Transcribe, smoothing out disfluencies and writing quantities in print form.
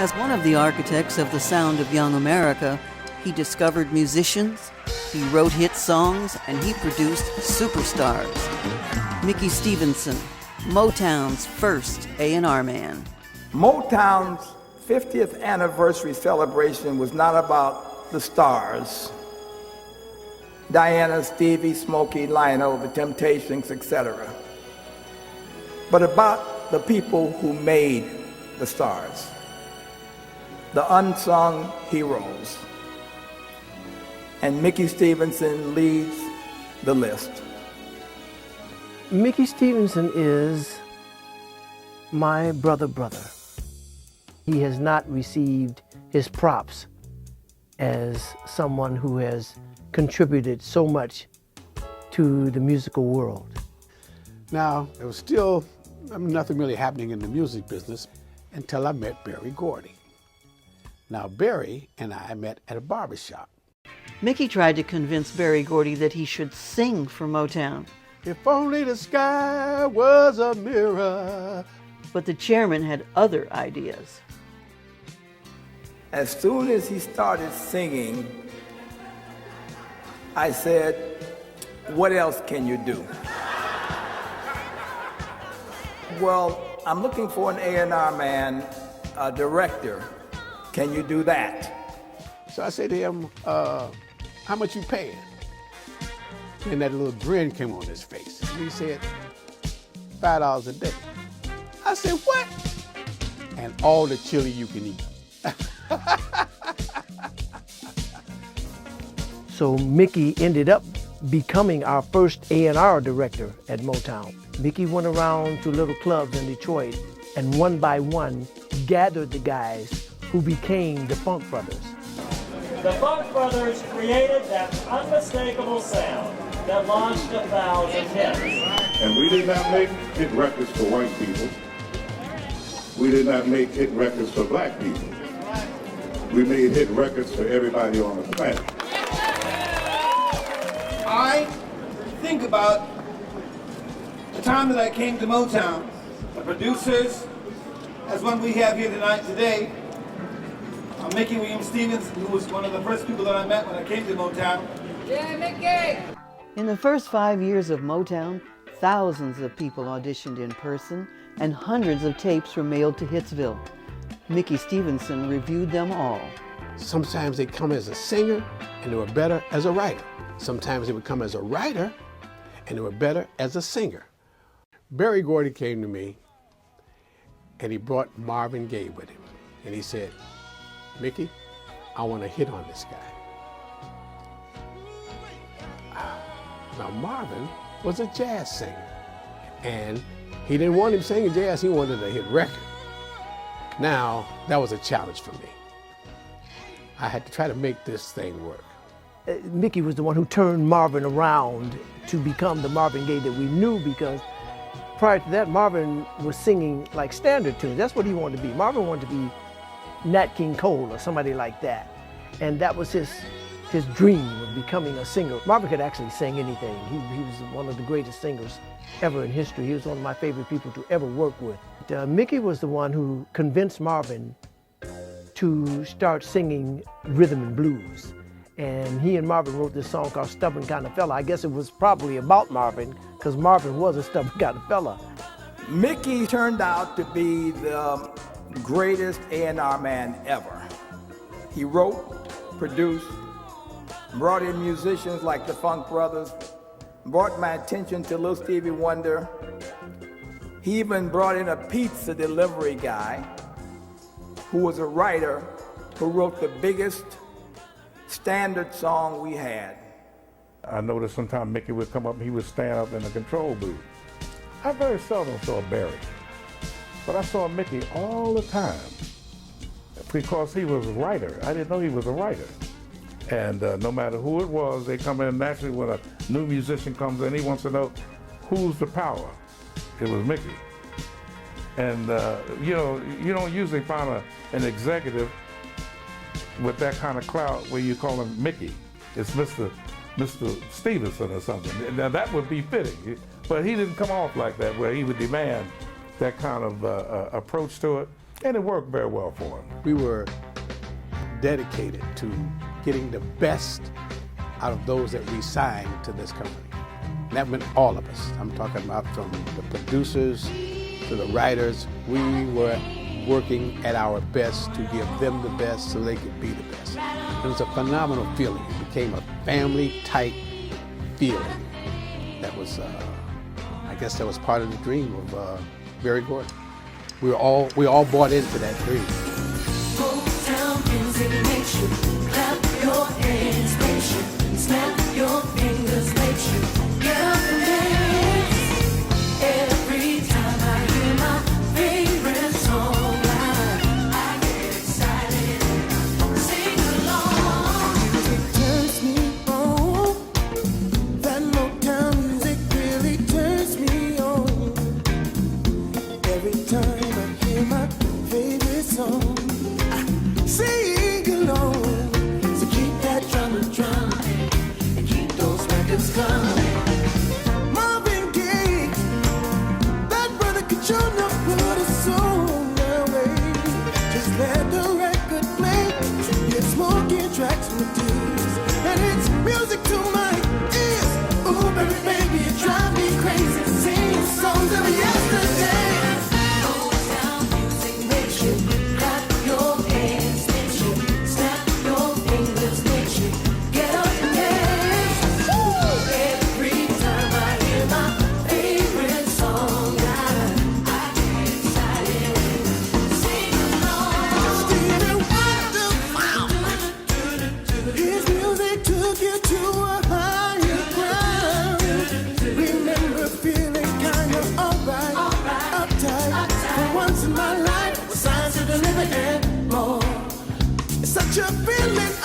As one of the architects of the sound of young America, he discovered musicians, he wrote hit songs, and he produced superstars. Mickey Stevenson, Motown's first A&R man. Motown's 50th anniversary celebration was not about the stars, Diana, Stevie, Smokey, Lionel, the Temptations, etc., but about the people who made the stars, the unsung heroes. And Mickey Stevenson leads the list. Mickey Stevenson is my brother. He has not received his props as someone who has contributed so much to the musical world. Now, there was still nothing really happening in the music business until I met Berry Gordy. Now, Berry and I met at a barbershop. Mickey tried to convince Berry Gordy that he should sing for Motown. If only the sky was a mirror. But the chairman had other ideas. As soon as he started singing, I said, "What else can you do?" "Well, I'm looking for an A&R man, a director. Can you do that?" So I said to him, how much you paying? And that little grin came on his face. And he said, $5 a day. I said, what? And all the chili you can eat. So Mickey ended up becoming our first A&R director at Motown. Mickey went around to little clubs in Detroit and one by one gathered the guys who became the Funk Brothers. The Funk Brothers created that unmistakable sound that launched 1,000 hits. And we did not make hit records for white people. We did not make hit records for black people. We made hit records for everybody on the planet. I think about the time that I came to Motown, the producers, as one we have here tonight today, Mickey Williams Stevens, who was one of the first people that I met when I came to Motown. Yeah, Mickey! In the first 5 years of Motown, thousands of people auditioned in person and hundreds of tapes were mailed to Hitsville. Mickey Stevenson reviewed them all. Sometimes they come as a singer and they were better as a writer. Sometimes they would come as a writer and they were better as a singer. Berry Gordy came to me and he brought Marvin Gaye with him. And he said, "Mickey, I want to hit on this guy." Now Marvin was a jazz singer and he didn't want him singing jazz, he wanted a hit record. Now, that was a challenge for me. I had to try to make this thing work. Mickey was the one who turned Marvin around to become the Marvin Gaye that we knew, because prior to that, Marvin was singing like standard tunes. That's what he wanted to be. Marvin wanted to be Nat King Cole or somebody like that. And that was his dream of becoming a singer. Marvin could actually sing anything. He was one of the greatest singers ever in history. He was one of my favorite people to ever work with. Mickey was the one who convinced Marvin to start singing rhythm and blues. And he and Marvin wrote this song called Stubborn Kind of Fella. I guess it was probably about Marvin, because Marvin was a stubborn kind of fella. Mickey turned out to be the greatest A&R man ever. He wrote, produced, brought in musicians like the Funk Brothers, brought my attention to Little Stevie Wonder. He even brought in a pizza delivery guy who was a writer who wrote the biggest standard song we had. I noticed sometimes Mickey would come up and he would stand up in the control booth. I very seldom saw Berry, but I saw Mickey all the time because he was a writer. I didn't know he was a writer. And no matter who it was, they come in naturally when a new musician comes in, he wants to know who's the power. It was Mickey. And you know, you don't usually find an executive with that kind of clout where you call him Mickey. It's Mr. Stevenson or something. Now that would be fitting, but he didn't come off like that where he would demand that kind of approach to it. And it worked very well for him. We were dedicated to getting the best out of those that we signed to this company. And that meant all of us. I'm talking about from the producers to the writers. We were working at our best to give them the best so they could be the best. It was a phenomenal feeling. It became a family-type feeling. That was, I guess that was part of the dream of Berry Gordy. We all bought into that dream. Motown music makes you clap your hands, makes you snap your fingers, makes you get up and dance. Every time I hear my favorite song, I get excited and sing along. Music turns me on. That Motown music really turns me on. Every time I hear my favorite song, sing along. So keep that drummer drumming and keep those records coming. Marvin Gaye, that brother could sure not put a song away. Just let the record play. You're smoking tracks with tears, and it's music to my ears. Ooh, baby, baby, you drive me crazy. Sing songs of yesterday. Such a feeling